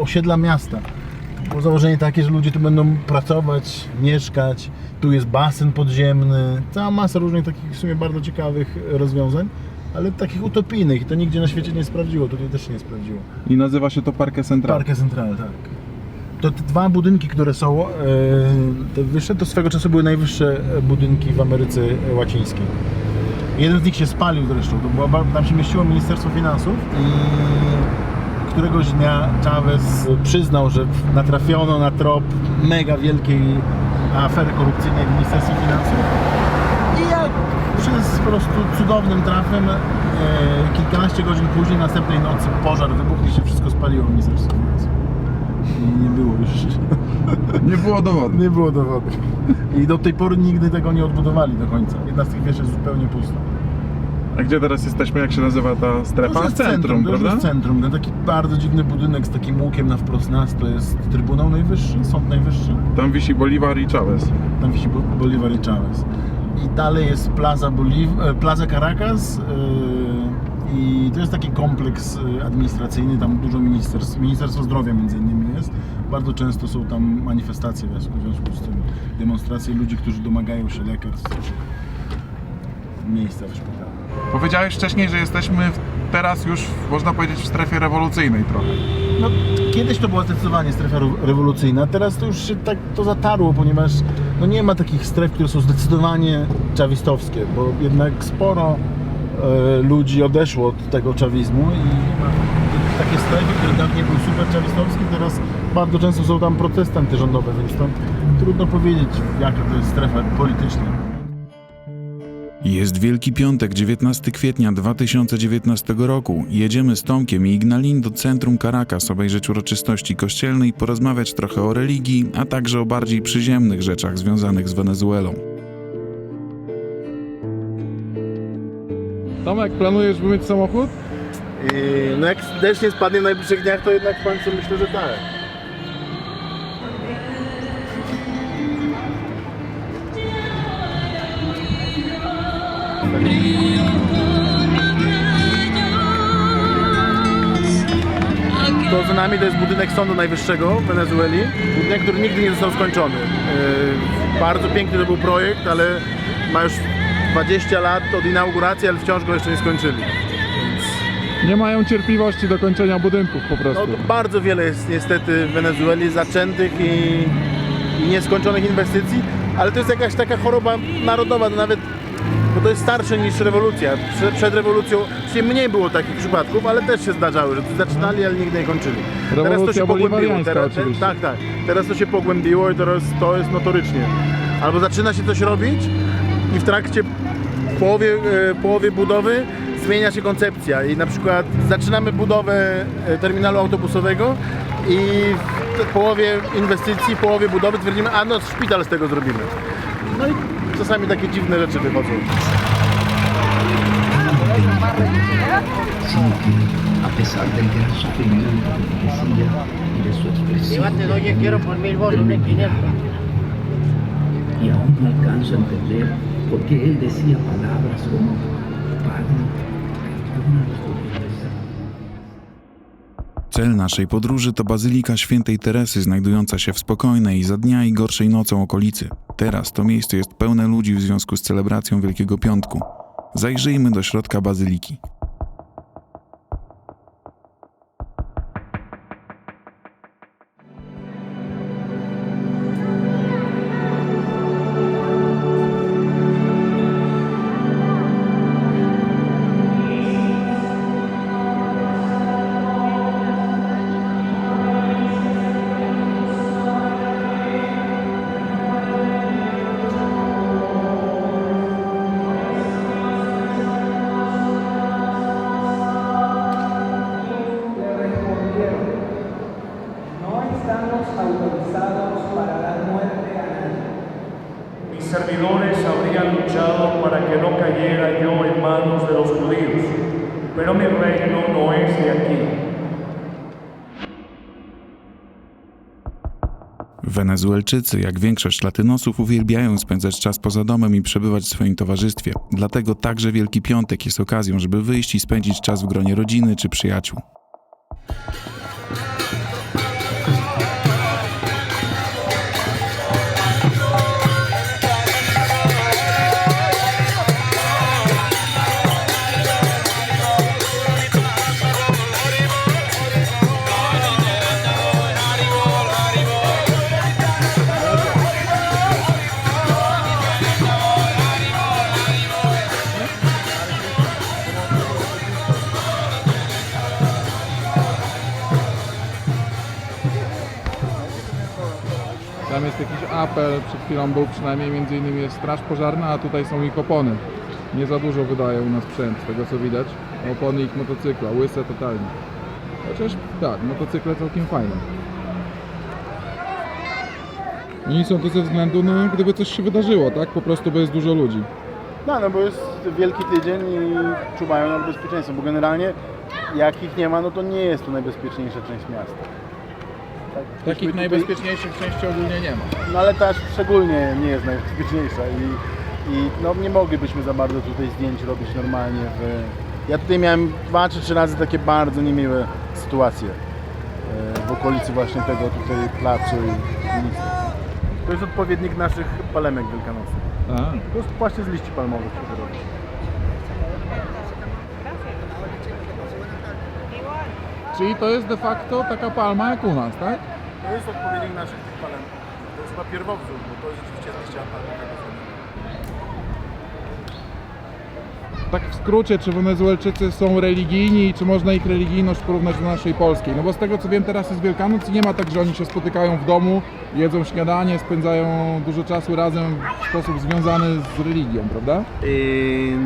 osiedla miasta. Było założenie takie, że ludzie tu będą pracować, mieszkać, tu jest basen podziemny, cała masa różnych takich w sumie bardzo ciekawych rozwiązań, ale takich utopijnych i to nigdzie na świecie nie sprawdziło, tutaj też się nie sprawdziło. I nazywa się to Parque Central. Parque Central, tak. To te dwa budynki, które są te wyższe, to swego czasu były najwyższe budynki w Ameryce Łacińskiej. Jeden z nich się spalił zresztą, tam się mieściło Ministerstwo Finansów i któregoś dnia Chavez przyznał, że natrafiono na trop mega wielkiej afery korupcyjnej w Ministerstwie Finansów i jak przez po prostu cudownym trafem kilkanaście godzin później, następnej nocy pożar wybuchł i się wszystko spaliło w Ministerstwie Finansów. I nie było już. Nie było dowodu. Nie było dowodu. I do tej pory nigdy tego nie odbudowali do końca. Jedna z tych wież jest zupełnie pusta. A gdzie teraz jesteśmy? Jak się nazywa ta strefa? To jest Centrum, to prawda? jest centrum. Ten taki bardzo dziwny budynek z takim łukiem na wprost nas to jest Trybunał Najwyższy, Sąd Najwyższy. Tam wisi Bolivar i Chavez. Tam wisi Bolivar i Chavez. I dalej jest Plaza Caracas. I to jest taki kompleks administracyjny, tam dużo Ministerstwo Zdrowia między innymi jest. Bardzo często są tam manifestacje w związku z tym, demonstracje ludzi, którzy domagają się lekarstw, miejsca w szpitalu. Powiedziałeś wcześniej, że jesteśmy teraz już, można powiedzieć, w strefie rewolucyjnej trochę. No, kiedyś to była zdecydowanie strefa rewolucyjna, teraz to już się tak to zatarło, ponieważ no, nie ma takich stref, które są zdecydowanie czawistowskie, bo jednak sporo ludzi odeszło od tego czawizmu i takie strefy, które dawniej były super czawistowskie, teraz bardzo często są tam protesty antyrządowe, więc to trudno powiedzieć, jaka to jest strefa polityczna. Jest Wielki Piątek, 19 kwietnia 2019 roku. Jedziemy z Tomkiem i Ignalin do centrum Caracas, obejrzeć uroczystości kościelne i porozmawiać trochę o religii, a także o bardziej przyziemnych rzeczach związanych z Wenezuelą. Tomek, planujesz wymyć samochód? No jak deszcz nie spadnie w najbliższych dniach, to jednak w końcu myślę, że tak. To za nami to jest budynek Sądu Najwyższego w Wenezueli. Budynek, który nigdy nie został skończony. Bardzo piękny to był projekt, ale ma już 20 lat od inauguracji, ale wciąż go jeszcze nie skończyli. Nie mają cierpliwości do kończenia budynków po prostu. No, bardzo wiele jest niestety w Wenezueli zaczętych i nieskończonych inwestycji, ale to jest jakaś taka choroba narodowa, no nawet, bo to jest starsze niż rewolucja. Przed rewolucją mniej było takich przypadków, ale też się zdarzały, że zaczynali, ale nigdy nie kończyli. Teraz to się pogłębiło. Tak. Teraz to się pogłębiło i teraz to jest notorycznie. Albo zaczyna się coś robić i w trakcie połowie budowy zmienia się koncepcja i na przykład zaczynamy budowę terminalu autobusowego i w połowie inwestycji, połowie budowy twierdzimy, a no szpital z tego zrobimy. No i czasami takie dziwne rzeczy wychodzą. A pesar del gran sufrimiento que decía y de su expresión, Llévate dos quiero por 1000 bolos, una 500. y aún no alcanzo a entender por qué él decía palabras como Padre, perdónanos por nuestras. Cel naszej podróży to Bazylika Świętej Teresy, znajdująca się w spokojnej za dnia i gorszej nocą okolicy. Teraz to miejsce jest pełne ludzi w związku z celebracją Wielkiego Piątku. Zajrzyjmy do środka bazyliki. Mis servidores habrían luchado para que no cayera yo en manos de los judíos, pero mi reino no es de aquí. Wenezuelczycy, jak większość latynosów, uwielbiają spędzać czas poza domem i przebywać w swoim towarzystwie. Dlatego także Wielki Piątek jest okazją, żeby wyjść i spędzić czas w gronie rodziny czy przyjaciół. Tam jest jakiś apel, przed chwilą był przynajmniej między innymi jest straż pożarna, a tutaj są ich opony. Nie za dużo wydaje u nas sprzęt, z tego co widać. Opony ich motocykla, łyse totalnie. Chociaż tak, motocykle całkiem fajne. Oni są tu ze względu na gdyby coś się wydarzyło, tak? Po prostu, bo jest dużo ludzi. No bo jest wielki tydzień i czuwają nad bezpieczeństwem, bo generalnie jak ich nie ma, no to nie jest to najbezpieczniejsza część miasta. Tak, Takich tutaj- najbezpieczniejszych części ogólnie nie ma. No ale ta szczególnie nie jest najbezpieczniejsza i no nie moglibyśmy za bardzo tutaj zdjęć robić normalnie. Ja tutaj miałem 2 czy 3 razy takie bardzo niemiłe sytuacje w okolicy właśnie tego tutaj placu i ulicy. To jest odpowiednik naszych palemek wielkanocnych. To jest właśnie z liści palmowych się robi. Czyli to jest de facto taka palma jak u nas, tak? To jest odpowiednik naszych tych palemek. To jest chyba pierwowzór, bo to jest rzeczywiście z liścia palmowego. Tak w skrócie, czy Wenezuelczycy są religijni i czy można ich religijność porównać do naszej polskiej? No bo z tego co wiem, teraz jest Wielkanoc i nie ma tak, że oni się spotykają w domu, jedzą śniadanie, spędzają dużo czasu razem w sposób związany z religią, prawda?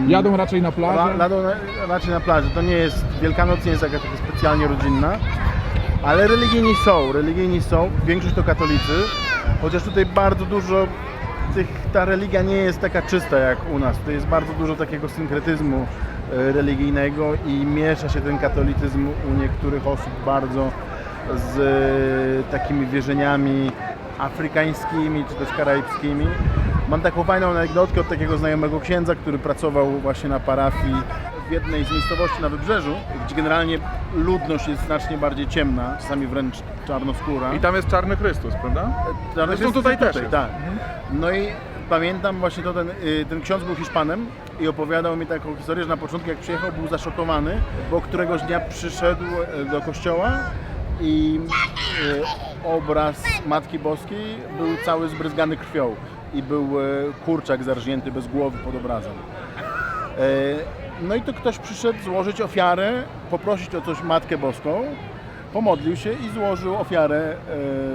Jadą raczej na plażę? Jadą raczej na plaży. To nie jest, Wielkanoc nie jest jakaś taka specjalnie rodzinna, ale religijni są, większość to katolicy, chociaż tutaj bardzo dużo ta religia nie jest taka czysta jak u nas. Tutaj jest bardzo dużo takiego synkretyzmu religijnego i miesza się ten katolicyzm u niektórych osób bardzo z takimi wierzeniami afrykańskimi czy też karaibskimi. Mam taką fajną anegdotkę od takiego znajomego księdza, który pracował właśnie na parafii w jednej z miejscowości na Wybrzeżu, gdzie generalnie ludność jest znacznie bardziej ciemna, czasami wręcz czarnoskóra. I tam jest Czarny Chrystus, prawda? Zresztą tutaj też jest. Tak. No i pamiętam właśnie to, ten ksiądz był Hiszpanem i opowiadał mi taką historię, że na początku jak przyjechał był zaszokowany, bo któregoś dnia przyszedł do kościoła i obraz Matki Boskiej był cały zbryzgany krwią i był kurczak zarżnięty bez głowy pod obrazem. No i to ktoś przyszedł złożyć ofiarę, poprosić o coś Matkę Boską, pomodlił się i złożył ofiarę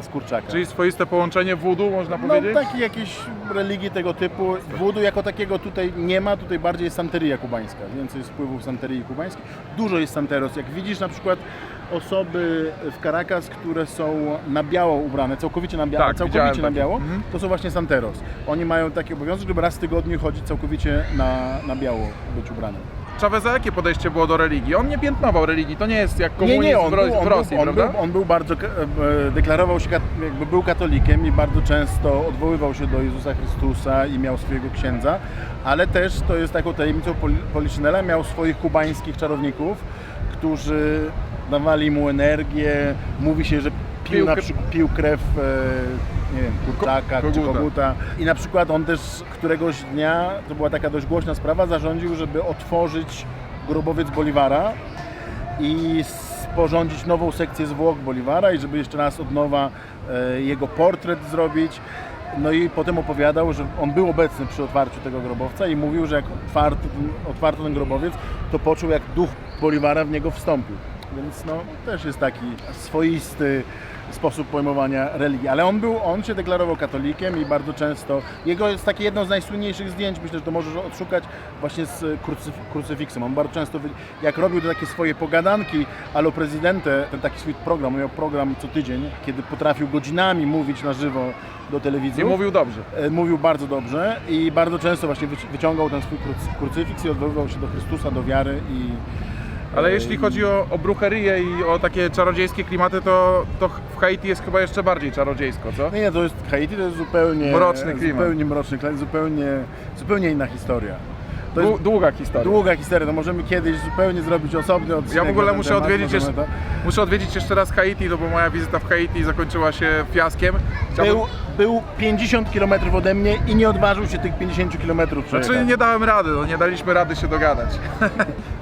z kurczaka. Czyli swoiste połączenie voodoo, można powiedzieć? No takiej jakiejś religii tego typu. Voodoo jako takiego tutaj nie ma, tutaj bardziej jest santeria kubańska, więcej jest wpływów santerii kubańskiej. Dużo jest santeros. Jak widzisz na przykład osoby w Caracas, które są na biało ubrane, całkowicie na biało, Tak, całkowicie na widziałem biało, takie. to są właśnie santeros. Oni mają taki obowiązek, żeby raz w tygodniu chodzić całkowicie na biało, być ubranym. Chaveza jakie podejście było do religii? On nie piętnował religii, to nie jest jak komunizm w Rosji, prawda? On był bardzo, deklarował się, jakby był katolikiem i bardzo często odwoływał się do Jezusa Chrystusa i miał swojego księdza, ale też to jest taką tajemnicą Poliszynela, miał swoich kubańskich czarowników, którzy dawali mu energię, mówi się, że pił krew nie wiem, kurczaka czy koguta. I na przykład on też któregoś dnia, to była taka dość głośna sprawa, zarządził, żeby otworzyć grobowiec Bolivara i sporządzić nową sekcję zwłok Bolivara i żeby jeszcze raz od nowa jego portret zrobić. No i potem opowiadał, że on był obecny przy otwarciu tego grobowca i mówił, że jak otwarto ten grobowiec, to poczuł, jak duch Bolivara w niego wstąpił. Więc no, też jest taki swoisty sposób pojmowania religii, ale on się deklarował katolikiem i bardzo często, jego jest takie jedno z najsłynniejszych zdjęć, myślę, że to możesz odszukać właśnie z krucyfiksem. On bardzo często, jak robił takie swoje pogadanki Allo Presidente, ten taki swój program, miał program co tydzień, kiedy potrafił godzinami mówić na żywo do telewizji. I mówił dobrze. Mówił bardzo dobrze i bardzo często właśnie wyciągał ten swój krucyfiks i odwoływał się do Chrystusa, do wiary i Ale jeśli chodzi o brucherię i o takie czarodziejskie klimaty, to w Haiti jest chyba jeszcze bardziej czarodziejsko, co? Nie, to jest Haiti, to jest zupełnie mroczny klimat. Zupełnie mroczny klimat, zupełnie inna historia. To jest Długa historia. Długa historia, to możemy kiedyś zupełnie zrobić osobny odcinek. Ja w ogóle muszę odwiedzić jeszcze raz Haiti, bo moja wizyta w Haiti zakończyła się fiaskiem. Był 50 km ode mnie i nie odważył się tych 50 km przejechać. Znaczy nie dałem rady, nie daliśmy rady się dogadać.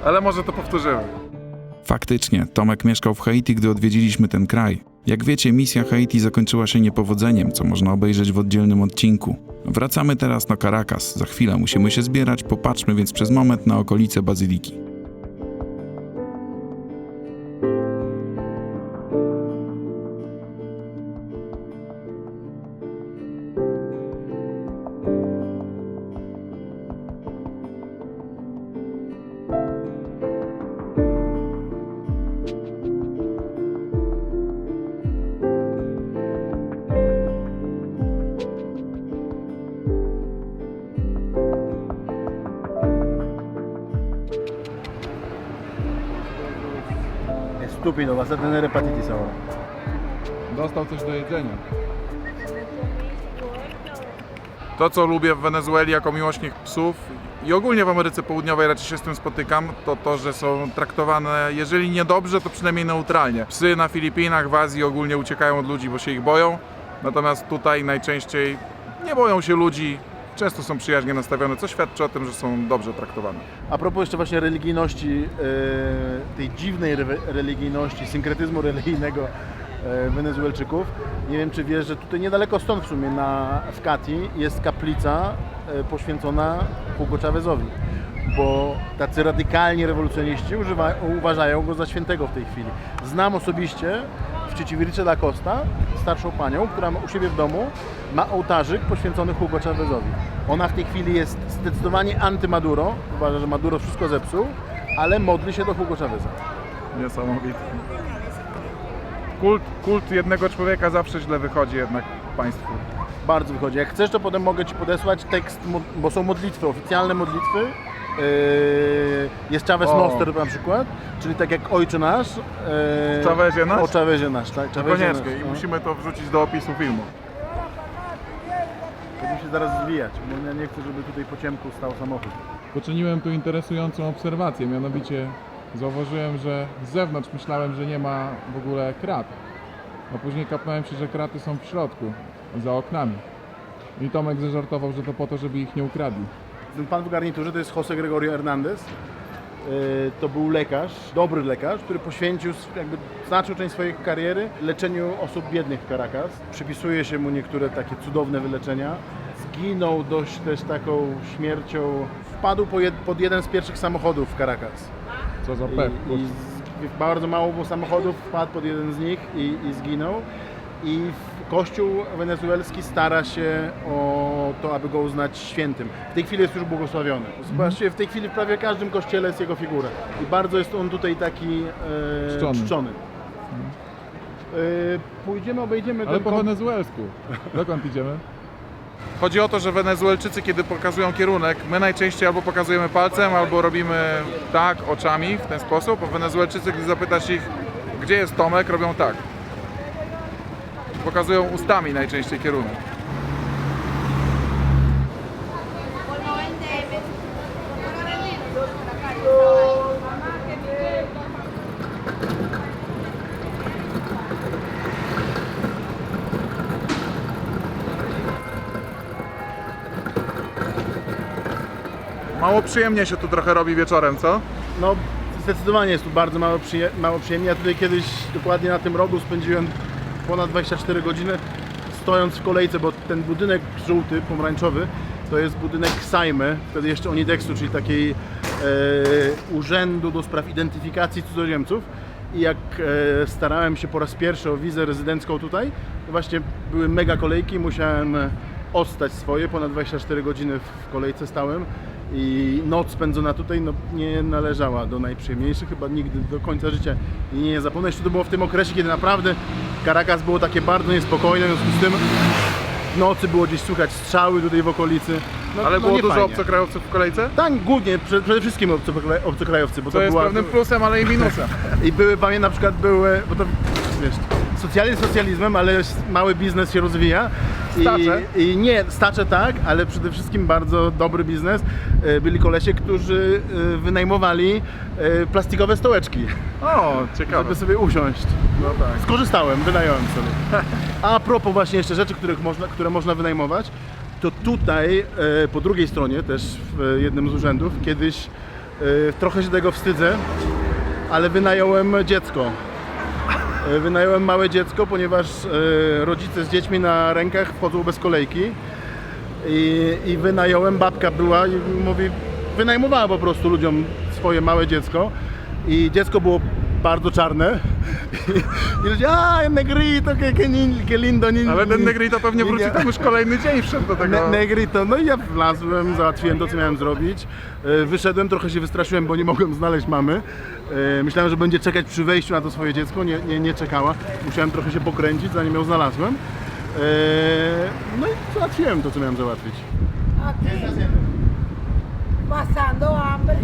Ale może to powtórzymy. Faktycznie, Tomek mieszkał w Haiti, gdy odwiedziliśmy ten kraj. Jak wiecie, misja Haiti zakończyła się niepowodzeniem, co można obejrzeć w oddzielnym odcinku. Wracamy teraz do Caracas. Za chwilę musimy się zbierać, popatrzmy więc przez moment na okolice bazyliki. estúpido, vas a tener hepatitis ahora. Dostał coś do jedzenia. To, co lubię w Wenezueli jako miłośnik psów i ogólnie w Ameryce Południowej raczej się z tym spotykam, to to, że są traktowane, jeżeli nie dobrze, to przynajmniej neutralnie. Psy na Filipinach, w Azji ogólnie uciekają od ludzi, bo się ich boją, natomiast tutaj najczęściej nie boją się ludzi, często są przyjaźnie nastawione, co świadczy o tym, że są dobrze traktowane. A propos jeszcze właśnie religijności, tej dziwnej religijności, synkretyzmu religijnego Wenezuelczyków. Nie wiem, czy wiesz, że tutaj niedaleko stąd w sumie, w Cati, jest kaplica poświęcona Hugo Chávezowi, bo tacy radykalni rewolucjoniści uważają go za świętego w tej chwili. Znam osobiście w Chichiviriche da Costa starszą panią, która u siebie w domu ma ołtarzyk poświęcony Hugo Chávezowi. Ona w tej chwili jest zdecydowanie anty-Maduro, uważa, że Maduro wszystko zepsuł, ale modli się do Hugo Cháveza. Niesamowite. Kult jednego człowieka zawsze źle wychodzi jednak państwu. Bardzo wychodzi. Jak chcesz, to potem mogę Ci podesłać tekst, bo są modlitwy, oficjalne modlitwy. Jest Chávez Noster na przykład, czyli tak jak Ojcze Nasz. W Chávezie nasz? O Chávezie Nasz, tak. Chávezie Koniecznie nasz, i no. musimy to wrzucić do opisu filmu. Będziemy się zaraz zwijać, bo ja nie chcę, żeby tutaj po ciemku stał samochód. Poczyniłem tu interesującą obserwację, mianowicie zauważyłem, że z zewnątrz myślałem, że nie ma w ogóle krat. A później kapnąłem się, że kraty są w środku, za oknami. I Tomek zażartował, że to po to, żeby ich nie ukradli. Ten pan w garniturze to jest José Gregorio Hernández. To był lekarz, dobry lekarz, który poświęcił jakby znaczną część swojej kariery leczeniu osób biednych w Caracas. Przypisuje się mu niektóre takie cudowne wyleczenia. Zginął dość też taką śmiercią. Wpadł pod jeden z pierwszych samochodów w Caracas. Co za pech. I bardzo mało było samochodów, wpadł pod jeden z nich i zginął. I Kościół wenezuelski stara się o to, aby go uznać świętym. W tej chwili jest już błogosławiony. Właściwie w tej chwili w prawie każdym kościele jest jego figura. I bardzo jest on tutaj taki czczony. Pójdziemy, obejdziemy Ale ten po wenezuelsku. Dokąd idziemy? Chodzi o to, że Wenezuelczycy, kiedy pokazują kierunek, my najczęściej albo pokazujemy palcem, albo robimy tak, oczami w ten sposób, a Wenezuelczycy, gdy zapytasz ich, gdzie jest Tomek, robią tak. Pokazują ustami najczęściej kierunek. Mało przyjemnie się tu trochę robi wieczorem, co? No, zdecydowanie jest tu bardzo mało przyjemnie. Ja tutaj kiedyś dokładnie na tym rogu spędziłem ponad 24 godziny stojąc w kolejce, bo ten budynek żółty, pomarańczowy, to jest budynek Sajmy, wtedy jeszcze Onidexu, czyli takiej urzędu do spraw identyfikacji cudzoziemców. I jak starałem się po raz pierwszy o wizę rezydencką tutaj, to właśnie były mega kolejki, musiałem odstać swoje, ponad 24 godziny w kolejce stałem. I noc spędzona tutaj no, nie należała do najprzyjemniejszych, chyba nigdy do końca życia i nie zapomnę. Jeszcze to było w tym okresie, kiedy naprawdę Caracas było takie bardzo niespokojne, w związku z tym w nocy było gdzieś słychać strzały tutaj w okolicy. No, Ale było nie dużo fajnie. obcokrajowców w kolejce? Tak, głównie, przede wszystkim obcokrajowcy, bo To jest pewnym plusem, ale i minusem. I na przykład były, bo to wiesz, socjalizm socjalizmem, ale mały biznes się rozwija. Stacze? I nie, stacze tak, ale przede wszystkim bardzo dobry biznes. Byli kolesie, którzy wynajmowali plastikowe stołeczki, O, ciekawe. żeby sobie usiąść. No tak. Skorzystałem, wynająłem sobie. A propos właśnie jeszcze rzeczy, które można wynajmować, to tutaj po drugiej stronie, też w jednym z urzędów, kiedyś trochę się tego wstydzę, ale wynająłem dziecko. Wynająłem małe dziecko, ponieważ rodzice z dziećmi na rękach wchodzą bez kolejki i wynająłem, babka była i mówi, wynajmowała po prostu ludziom swoje małe dziecko i dziecko było bardzo czarne i ludzie, negrito, que lindo. Ale ten Negrito pewnie wróci tam już kolejny dzień wszedł do tego. Negrito, no i ja wlazłem, załatwiłem to, co miałem zrobić. Wyszedłem, trochę się wystraszyłem, bo nie mogłem znaleźć mamy. Myślałem, że będzie czekać przy wejściu na to swoje dziecko, nie czekała. Musiałem trochę się pokręcić, zanim ją znalazłem. No i załatwiłem to, co miałem załatwić. Pasando hambre.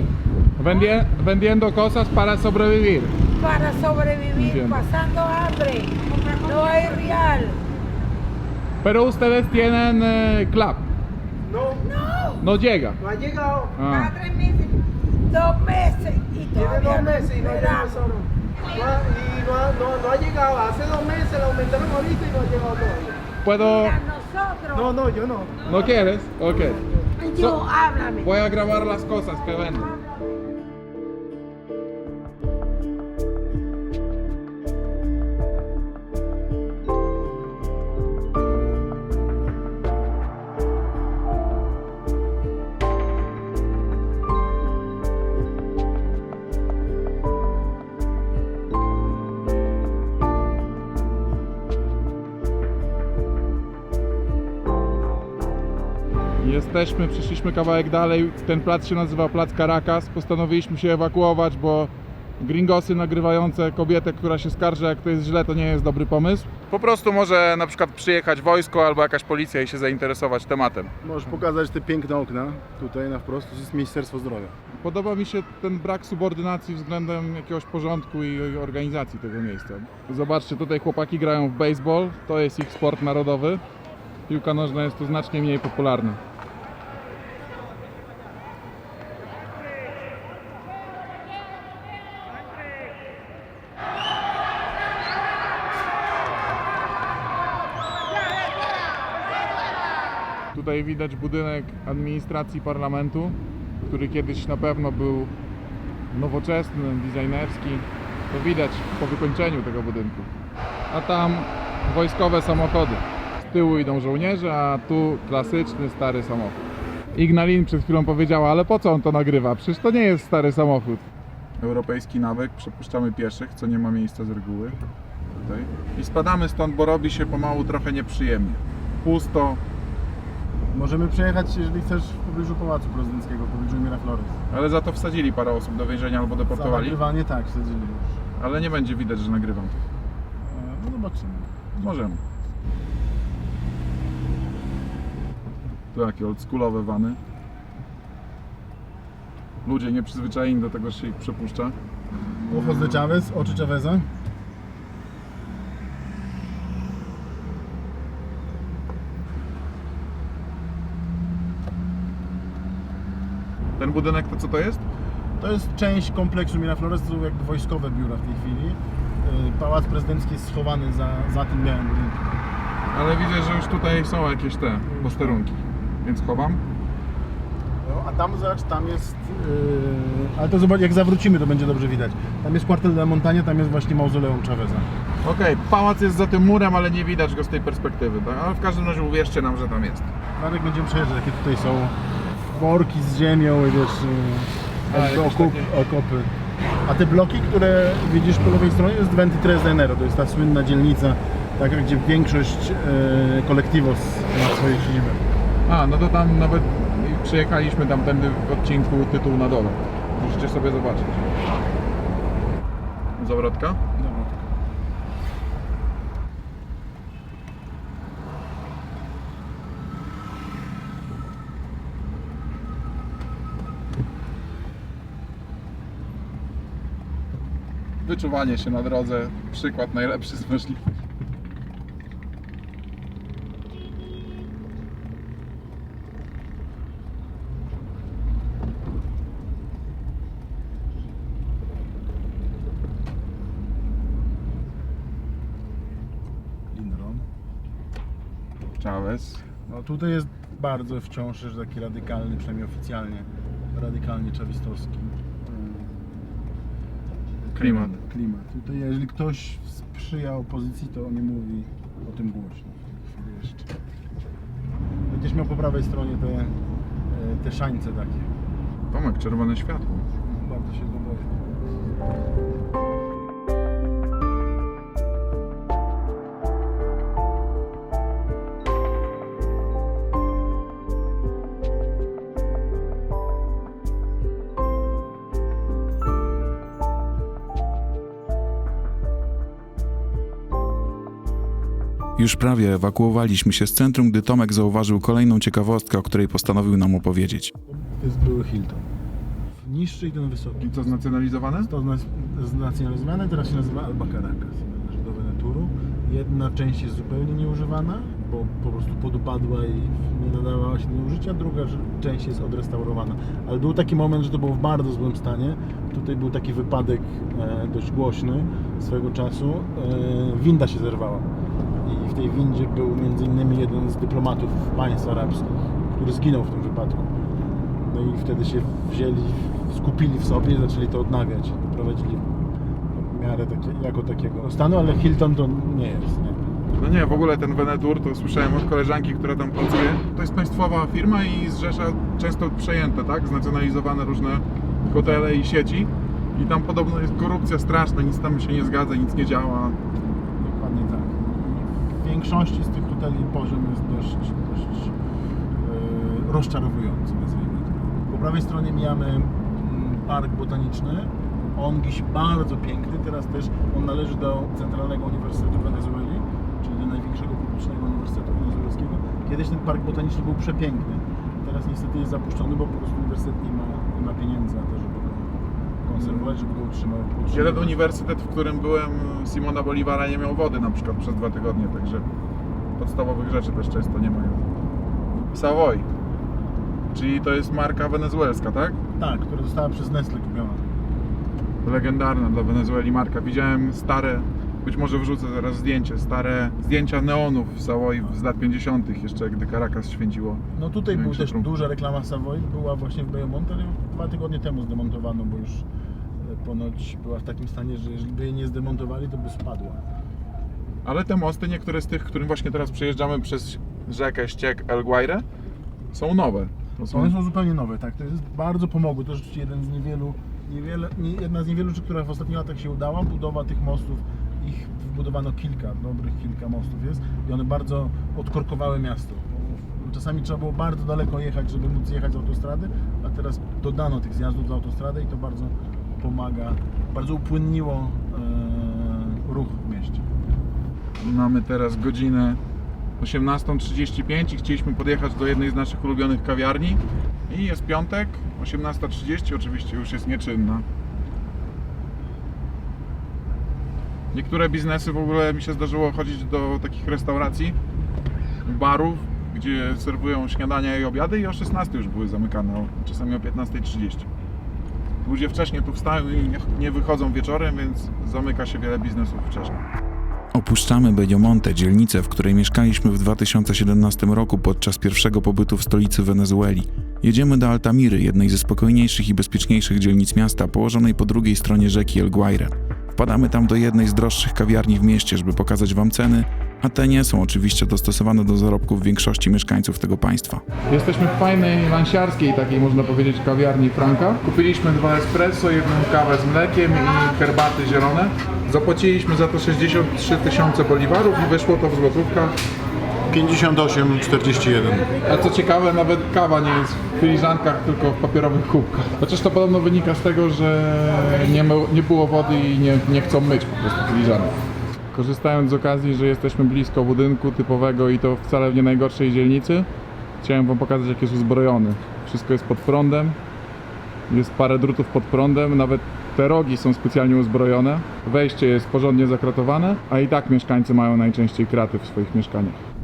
Vendiendo cosas para sobrevivir. para sobrevivir Entiendo. pasando hambre. No hay real. Pero ustedes tienen club. No llega. No ha llegado. Ah. Cada 3 meses, 2 meses y Tiene todavía 2 meses y no ha llegado esperamos. solo. No ha llegado. Hace 2 meses la aumentaron ahorita y no ha llegado todavía. ¿Puedo? A nosotros. No, yo no. ¿No quieres? Ok. Yo, háblame. Voy a grabar las cosas que vendo. Przyszliśmy kawałek dalej, ten plac się nazywa Plac Caracas. Postanowiliśmy się ewakuować, bo gringosy nagrywające kobietę, która się skarży, jak to jest źle, to nie jest dobry pomysł. Po prostu może na przykład przyjechać wojsko albo jakaś policja i się zainteresować tematem. Możesz pokazać te piękne okna tutaj na wprost, to jest Ministerstwo Zdrowia. Podoba mi się ten brak subordynacji względem jakiegoś porządku i organizacji tego miejsca. Zobaczcie, tutaj chłopaki grają w baseball, to jest ich sport narodowy. Piłka nożna jest tu znacznie mniej popularna. Tutaj widać budynek administracji parlamentu, który kiedyś na pewno był nowoczesny, designerski. To widać po wykończeniu tego budynku. A tam wojskowe samochody. Z tyłu idą żołnierze, a tu klasyczny, stary samochód. Ignalin przed chwilą powiedziała, ale po co on to nagrywa? Przecież to nie jest stary samochód. Europejski nawyk, przepuszczamy pieszych, co nie ma miejsca z reguły. Tutaj. I spadamy stąd, bo robi się pomału trochę nieprzyjemnie. Pusto, Możemy przejechać, jeżeli chcesz, w pobliżu Pałacu Prezydenckiego, w pobliżu Miraflores. ale za to wsadzili parę osób do więzienia albo Za deportowali. nagrywanie tak, wsadzili już. Ale nie będzie widać, że nagrywam. No zobaczymy. Możemy. Tu jakie oldschoolowe wany. Ludzie nieprzyzwyczajeni do tego, że się ich przepuszcza. Ojos de Chávez, oczy Chaveza. Ten budynek to co to jest? To jest część kompleksu Miraflores, to są jakby wojskowe biura w tej chwili. Pałac Prezydencki jest schowany za tym białym budynkiem. Ale widzę, że już tutaj są jakieś te posterunki. Więc chowam. No, a tam zobacz, tam jest... ale to zobacz, jak zawrócimy, to będzie dobrze widać. Tam jest Cuartel de la Montaña, tam jest właśnie mauzoleum Chaveza. Okej, pałac jest za tym murem, ale nie widać go z tej perspektywy. Tak? Ale w każdym razie uwierzcie nam, że tam jest. Marek, będziemy przejeżdżać, jakie tutaj są worki z ziemią i wiesz, jakieś okopy. A te bloki, które widzisz po lewej stronie, jest 23 de Enero, to jest ta słynna dzielnica, taka, gdzie większość kolektivos ma swoje siedziby. A, no to tam nawet przyjechaliśmy tamtędy w odcinku tytuł na dole. Możecie sobie zobaczyć. Zawrotka? Wyczuwanie się na drodze, przykład najlepszy z możliwych. Lindron. Chavez. No tutaj jest bardzo wciąż że taki radykalny, przynajmniej oficjalnie, radykalnie czawistowski Klimat. Tutaj jeżeli ktoś sprzyja opozycji, to nie mówi o tym głośno. Jeszcze. Będziesz miał po prawej stronie te szańce takie. Tomek, czerwone światło. Bardzo się to boję. Już prawie ewakuowaliśmy się z centrum, gdy Tomek zauważył kolejną ciekawostkę, o której postanowił nam opowiedzieć. To jest były Hilton. niższy i ten wysoki. I co, znacjonalizowane? To znacjonalizowane, teraz się nazywa Alba Caracas, należy do Veneturu. Jedna część jest zupełnie nieużywana, bo po prostu podupadła i nie nadawała się do użycia, druga część jest odrestaurowana. Ale był taki moment, że to było w bardzo złym stanie. Tutaj był taki wypadek dość głośny swego czasu. Winda się zerwała i w tej windzie był między innymi jeden z dyplomatów państw arabskich, który zginął w tym wypadku. No i wtedy się wzięli, skupili w sobie i zaczęli to odnawiać. Doprowadzili w miarę jako takiego stanu, ale Hilton to nie jest. Nie? No nie, w ogóle ten Venetur to słyszałem od koleżanki, która tam pracuje. To jest państwowa firma i zrzesza często przejęte, tak? Znacjonalizowane różne hotele i sieci. I tam podobno jest korupcja straszna, nic tam się nie zgadza, nic nie działa. Dokładnie tak. W większości z tych hoteli poziom jest dość rozczarowujący, nazwijmy to. Po prawej stronie mijamy park botaniczny. On dziś bardzo piękny, teraz też on należy do Centralnego Uniwersytetu Wenezueli, czyli do największego publicznego uniwersytetu wenezuelskiego. Kiedyś ten park botaniczny był przepiękny, teraz niestety jest zapuszczony, bo po prostu uniwersytet nie ma pieniędzy na to, żeby go konserwować, żeby go utrzymać. Jeden uniwersytet, w którym byłem, Simona Bolivara, nie miał wody na przykład przez 2 tygodnie, także podstawowych rzeczy też często nie mają. Savoy, czyli to jest marka wenezuelska, tak? Tak, która została przez Nestle kupiona. Legendarna dla Wenezueli marka. Widziałem stare, być może wrzucę zaraz zdjęcie, stare zdjęcia neonów w Savoy z lat 50., jeszcze gdy Caracas święciło. No tutaj był też Większy duża reklama Savoy, była właśnie w Belmonte, ale ją 2 tygodnie temu zdemontowano, bo już ponoć była w takim stanie, że jeżeli by jej nie zdemontowali, to by spadła. Ale te mosty, niektóre z tych, którym właśnie teraz przejeżdżamy przez rzekę, ściek El Guaire, są nowe. To One są zupełnie nowe, tak, to jest bardzo pomogły, to rzeczywiście jedna z niewielu rzeczy, która w ostatnich latach się udała, budowa tych mostów. Ich wybudowano dobrych kilka mostów jest i one bardzo odkorkowały miasto. Czasami trzeba było bardzo daleko jechać, żeby móc jechać z autostrady, a teraz dodano tych zjazdów z autostrady i to bardzo pomaga, bardzo upłynniło ruch w mieście. Mamy teraz godzinę 18:35 i chcieliśmy podjechać do jednej z naszych ulubionych kawiarni i jest piątek, 18:30, oczywiście już jest nieczynna. Niektóre biznesy, w ogóle mi się zdarzyło chodzić do takich restauracji, barów, gdzie serwują śniadania i obiady i o 16 już były zamykane, czasami o 15:30. Ludzie wcześniej tu wstają i nie wychodzą wieczorem, więc zamyka się wiele biznesów wcześniej. Opuszczamy Bellomonte, dzielnicę, w której mieszkaliśmy w 2017 roku podczas pierwszego pobytu w stolicy Wenezueli. Jedziemy do Altamiry, jednej ze spokojniejszych i bezpieczniejszych dzielnic miasta, położonej po drugiej stronie rzeki El Guaire. Wpadamy tam do jednej z droższych kawiarni w mieście, żeby pokazać Wam ceny, a te nie są oczywiście dostosowane do zarobków większości mieszkańców tego państwa. Jesteśmy w fajnej, lansiarskiej, takiej można powiedzieć, kawiarni Franka. Kupiliśmy 2 espresso, 1 kawę z mlekiem i herbaty zielone. Zapłaciliśmy za to 63 000 boliwarów i wyszło to w złotówkach. 58,41. A co ciekawe, nawet kawa nie jest w filiżankach, tylko w papierowych kubkach. Chociaż to podobno wynika z tego, że nie było wody i nie chcą myć po prostu filiżanek. Korzystając z okazji, że jesteśmy blisko budynku typowego i to wcale w nie najgorszej dzielnicy, chciałem Wam pokazać, jak jest uzbrojony. Wszystko jest pod prądem, jest parę drutów pod prądem, nawet te rogi są specjalnie uzbrojone. Wejście jest porządnie zakratowane, a i tak mieszkańcy mają najczęściej kraty w swoich mieszkaniach.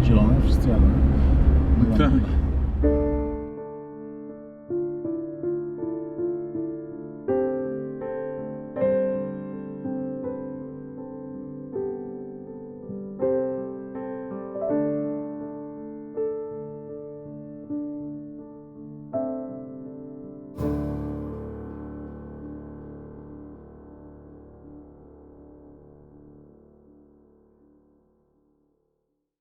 Zielone, wszyscy jadą. Tak.